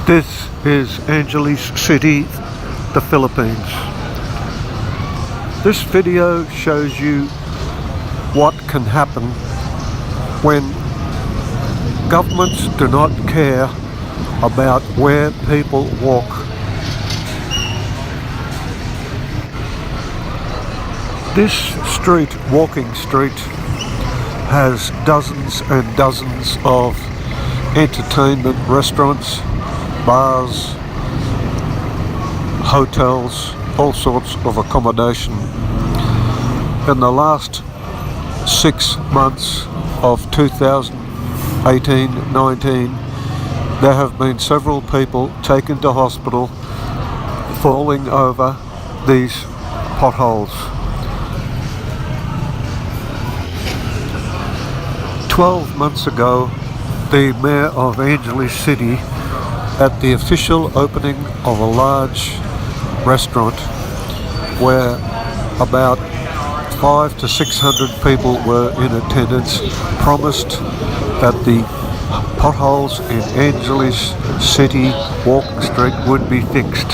This is Angeles City, the Philippines. This video shows you what can happen when governments do not care about where people walk. This street, walking street, has dozens and dozens of entertainment restaurants, bars, hotels, all sorts of accommodation. In the last 6 months of 2018-19, there have been several people taken to hospital falling over these potholes. 12 months ago, the Mayor of Angeles City, at the official opening of a large restaurant where about 500 to 600 people were in attendance, promised that the potholes in Angeles City Walking Street would be fixed.